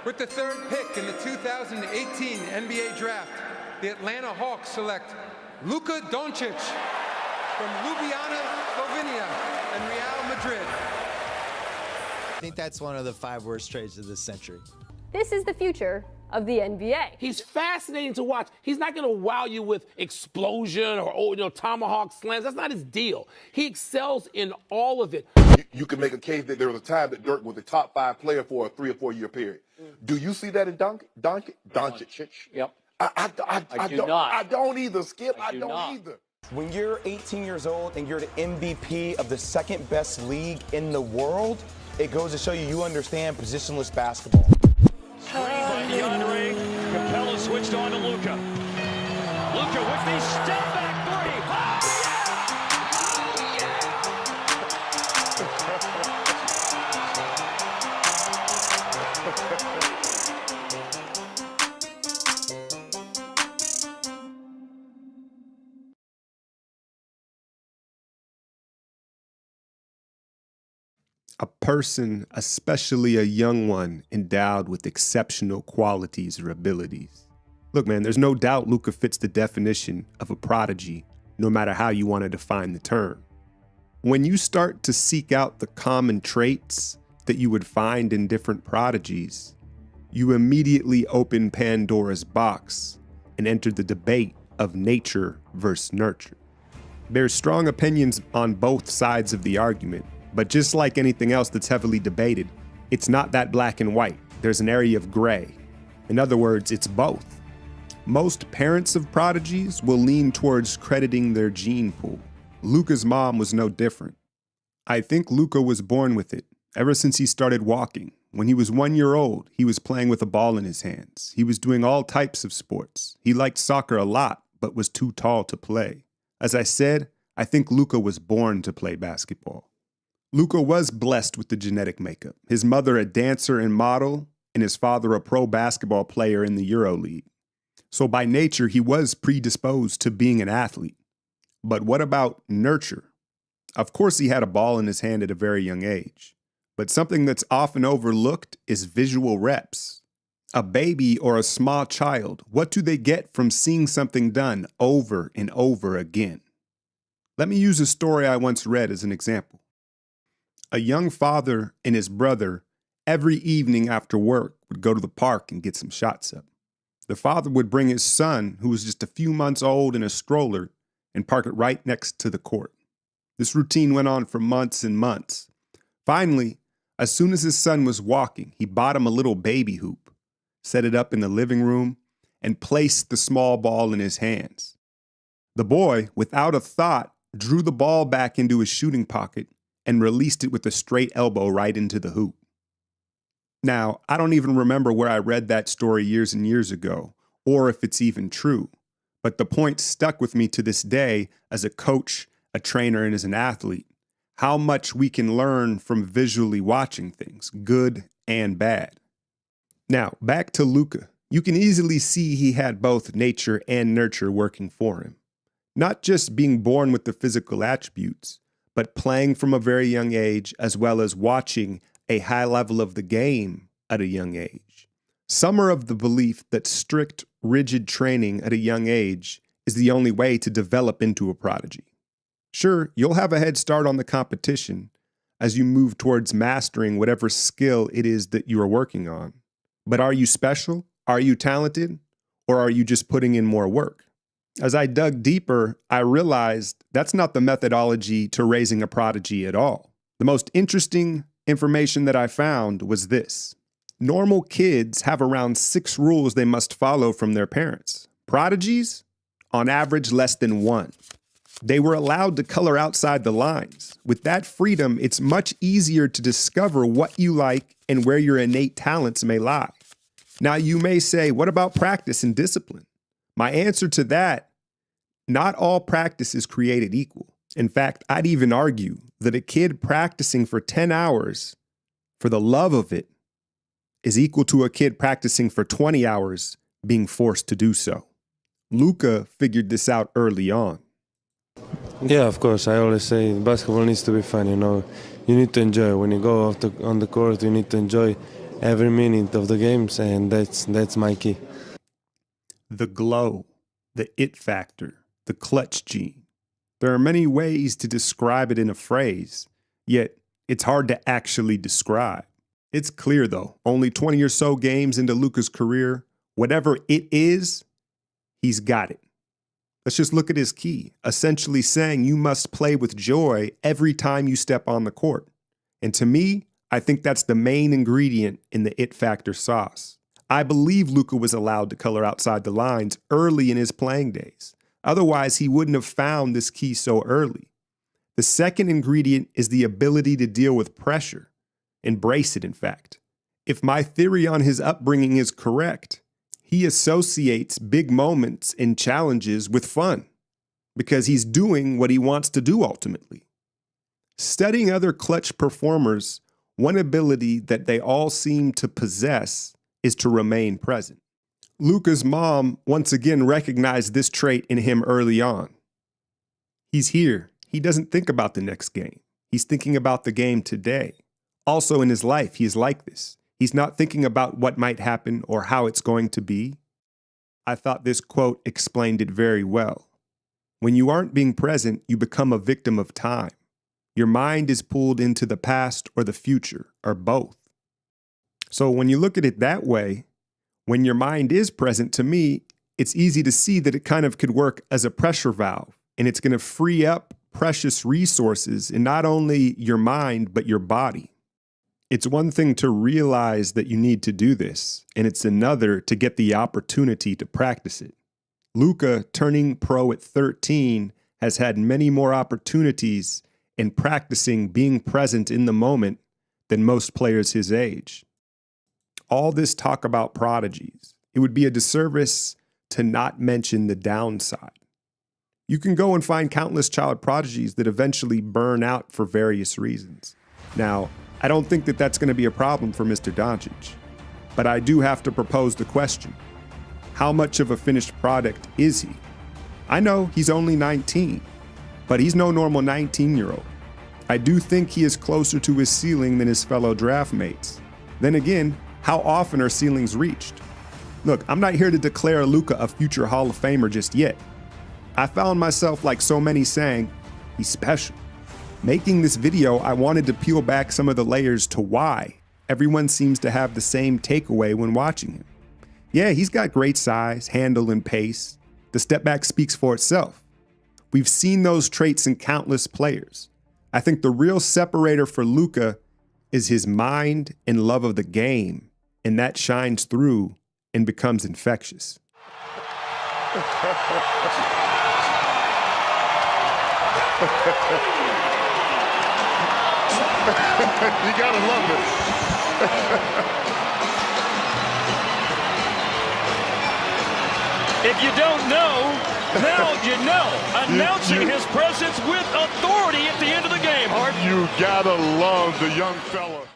With the third pick in the 2018 NBA Draft, the Atlanta Hawks select Luka Doncic from Ljubljana, Slovenia, and Real Madrid. I think that's one of the 5 worst trades of this century. This is the future of the NBA. He's fascinating to watch. He's not going to wow you with explosion or tomahawk slams. That's not his deal. He excels in all of it. You can make a case that there was a time that Dirk was a top 5 player for a 3 or 4 year period. Do you see that in Doncic? Yep. I don't either, Skip. I don't either. When you're 18 years old and you're the MVP of the second best league in the world, it goes to show you understand positionless basketball. Screen by DeAndre. Capella switched on to Luka. Luka with the step back 3. A person, especially a young one, endowed with exceptional qualities or abilities. Look, man, there's no doubt Luka fits the definition of a prodigy, no matter how you want to define the term. When you start to seek out the common traits that you would find in different prodigies, you immediately open Pandora's box and enter the debate of nature versus nurture. There's strong opinions on both sides of the argument. But just like anything else that's heavily debated, it's not that black and white. There's an area of gray. In other words, it's both. Most parents of prodigies will lean towards crediting their gene pool. Luka's mom was no different. I think Luka was born with it. Ever since he started walking, when he was 1 year old, he was playing with a ball in his hands. He was doing all types of sports. He liked soccer a lot, but was too tall to play. As I said, I think Luka was born to play basketball. Luka was blessed with the genetic makeup. His mother a dancer and model, and his father a pro basketball player in the EuroLeague. So by nature, he was predisposed to being an athlete. But what about nurture? Of course, he had a ball in his hand at a very young age. But something that's often overlooked is visual reps. A baby or a small child, what do they get from seeing something done over and over again? Let me use a story I once read as an example. A young father and his brother, every evening after work, would go to the park and get some shots up. The father would bring his son, who was just a few months old, in a stroller and park it right next to the court. This routine went on for months and months. Finally, as soon as his son was walking, he bought him a little baby hoop, set it up in the living room, and placed the small ball in his hands. The boy, without a thought, drew the ball back into his shooting pocket and released it with a straight elbow right into the hoop. Now, I don't even remember where I read that story years and years ago, or if it's even true, but the point stuck with me to this day as a coach, a trainer, and as an athlete, how much we can learn from visually watching things, good and bad. Now, back to Luka. You can easily see he had both nature and nurture working for him. Not just being born with the physical attributes, but playing from a very young age, as well as watching a high level of the game at a young age. Some are of the belief that strict, rigid training at a young age is the only way to develop into a prodigy. Sure, you'll have a head start on the competition as you move towards mastering whatever skill it is that you are working on. But are you special? Are you talented? Or are you just putting in more work? As I dug deeper, I realized that's not the methodology to raising a prodigy at all. The most interesting information that I found was this. Normal kids have around 6 rules they must follow from their parents. Prodigies, on average, less than 1. They were allowed to color outside the lines. With that freedom, it's much easier to discover what you like and where your innate talents may lie. Now, you may say, what about practice and discipline? My answer to that, not all practice is created equal. In fact, I'd even argue that a kid practicing for 10 hours for the love of it is equal to a kid practicing for 20 hours being forced to do so. Luka figured this out early on. Yeah, of course. I always say basketball needs to be fun, you know. You need to enjoy. When you go on the court, you need to enjoy every minute of the games, and that's my key. The glow, the it factor, the clutch gene. There are many ways to describe it in a phrase, yet it's hard to actually describe. It's clear, though, only 20 or so games into Luka's career, whatever it is, he's got it. Let's just look at his key, essentially saying you must play with joy every time you step on the court. And to me, I think that's the main ingredient in the it factor sauce. I believe Luka was allowed to color outside the lines early in his playing days. Otherwise, he wouldn't have found this key so early. The second ingredient is the ability to deal with pressure. Embrace it, in fact. If my theory on his upbringing is correct, he associates big moments and challenges with fun because he's doing what he wants to do ultimately. Studying other clutch performers, one ability that they all seem to possess is to remain present. Luka's mom once again recognized this trait in him early on. He's here. He doesn't think about the next game. He's thinking about the game today. Also in his life, he is like this. He's not thinking about what might happen or how it's going to be. I thought this quote explained it very well. When you aren't being present, you become a victim of time. Your mind is pulled into the past or the future, or both. So when you look at it that way, when your mind is present, to me, it's easy to see that it kind of could work as a pressure valve, and it's going to free up precious resources in not only your mind, but your body. It's one thing to realize that you need to do this, and it's another to get the opportunity to practice it. Luka, turning pro at 13, has had many more opportunities in practicing being present in the moment than most players his age. All this talk about prodigies, it would be a disservice to not mention the downside. You can go and find countless child prodigies that eventually burn out for various reasons. Now, I don't think that that's going to be a problem for Mr. Doncic, but I do have to propose the question. How much of a finished product is he? I know he's only 19, but he's no normal 19-year-old. I do think he is closer to his ceiling than his fellow draft mates. Then again, how often are ceilings reached? Look, I'm not here to declare Luka a future Hall of Famer just yet. I found myself, like so many, saying, he's special. Making this video, I wanted to peel back some of the layers to why everyone seems to have the same takeaway when watching him. Yeah, he's got great size, handle, and pace. The step back speaks for itself. We've seen those traits in countless players. I think the real separator for Luka is his mind and love of the game, and that shines through and becomes infectious. You gotta love it. If you don't know, now you know. Announcing his presence with authority at the end of the game, Hart. You gotta love the young fella.